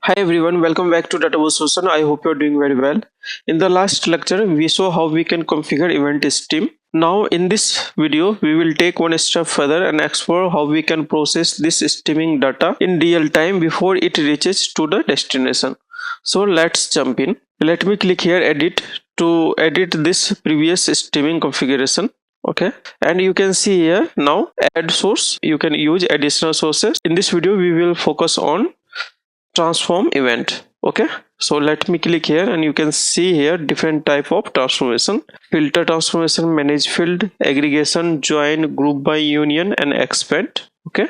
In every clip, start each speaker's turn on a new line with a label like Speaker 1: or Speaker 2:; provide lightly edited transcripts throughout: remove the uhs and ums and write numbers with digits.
Speaker 1: Hi everyone, welcome back to Database Solution. I hope you're doing very well. In the last lecture, we saw how we can configure event stream. Now in this video, we will take one step further and explore how we can process this streaming data in real time before it reaches to the destination. So let's jump in. Let me click here edit to edit this previous streaming configuration. Okay, and you can see here now add source. You can use additional sources. In this video, we will focus on transform event. Okay, so let me click here and you can see here different type of transformation: filter transformation, manage field, aggregation, join, group by union, and expand. Okay,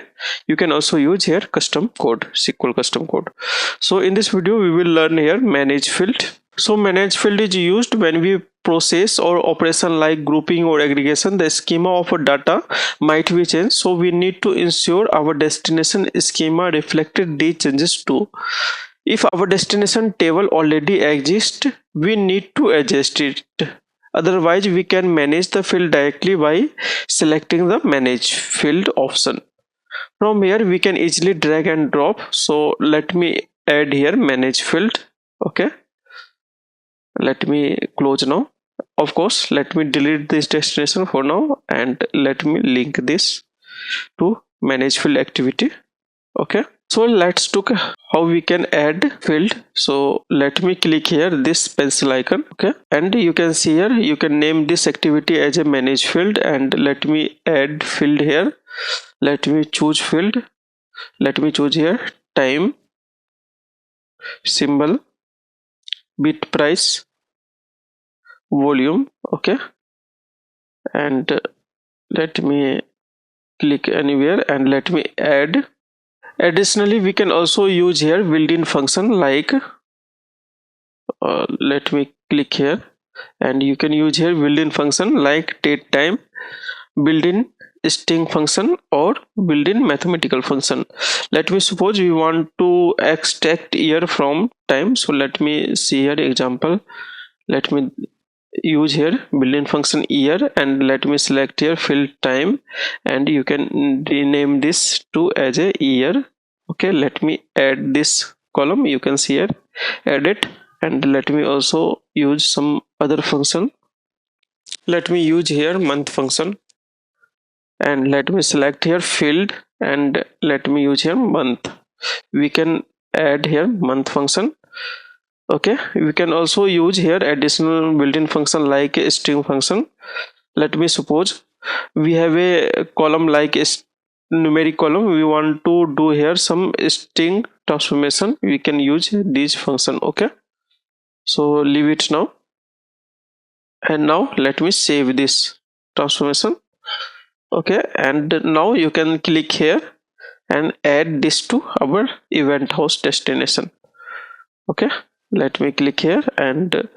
Speaker 1: you can also use here custom code, SQL custom code. So in this video we will learn here manage field. So manage field is used when we process or operation like grouping or aggregation. The schema of a data might be changed, so we need to ensure our destination schema reflected these changes too. If our destination table already exists, we need to adjust it. Otherwise, we can manage the field directly by selecting the manage field option. From here we can easily drag and drop. So let me add here manage field. Okay, let me close now. Of course, let me delete this destination for now and let me link this to manage field activity. Okay, so let's look how we can add field. So let me click here this pencil icon. Okay, and you can see here you can name this activity as a manage field, and let me add field here. Let me choose field. Let me choose here time, symbol, bit price, volume. Okay, and let me click anywhere and let me add. Additionally, we can also use here built-in function like let me click here and you can use here built-in function like date time, built-in string function, or built-in mathematical function. Let me suppose we want to extract year from time. So let me see here example. Let me use here built-in function year and let me select here field time, and you can rename this to as a year. Okay, let me add this column. You can see here edit, and let me also use some other function. Let me use here month function, and let me select here field and let me use here month. We can add here month function. Okay, we can also use here additional built-in function like a string function. Let me suppose we have a column like a numeric column. We want to do here some string transformation. We can use this function. Okay, so leave it now, and now let me save this transformation. Okay, and now you can click here and add this to our event house destination. Okay, let me click here and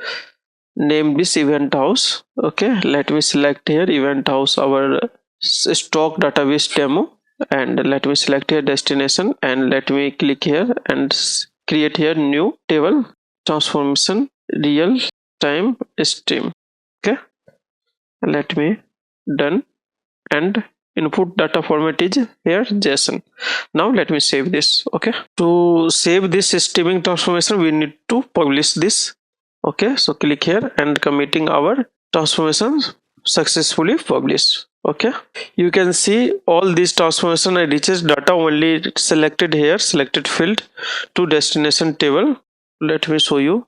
Speaker 1: name this event house. Okay, let me select here event house, our stock database demo, and let me select here destination, and let me click here and create here new table transformation real time stream. Okay, let me done, and input data format is here JSON. Now let me save this. Okay, to save this streaming transformation we need to publish this. Okay, so click here and committing our transformation successfully published. Okay, you can see all these transformation reaches data only selected here, selected field to destination table. Let me show you.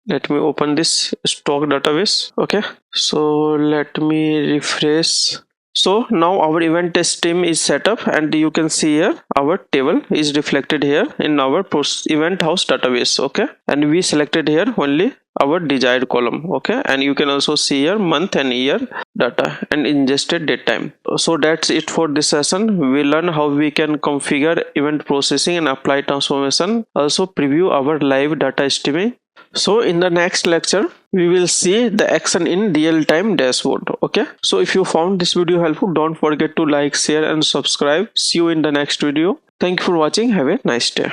Speaker 1: Let me open this stock database. Okay, so let me refresh. So now our event stream is set up, and you can see here our table is reflected here in our event house database. Okay, and we selected here only our desired column. Okay, and you can also see here month and year data and ingested date time. So that's it for this session. We learn how we can configure event processing and apply transformation, also preview our live data streaming. So in the next lecture we will see the action in real-time dashboard. Okay, so if you found this video helpful, don't forget to like, share and subscribe. See you in the next video. Thank you for watching. Have a nice day.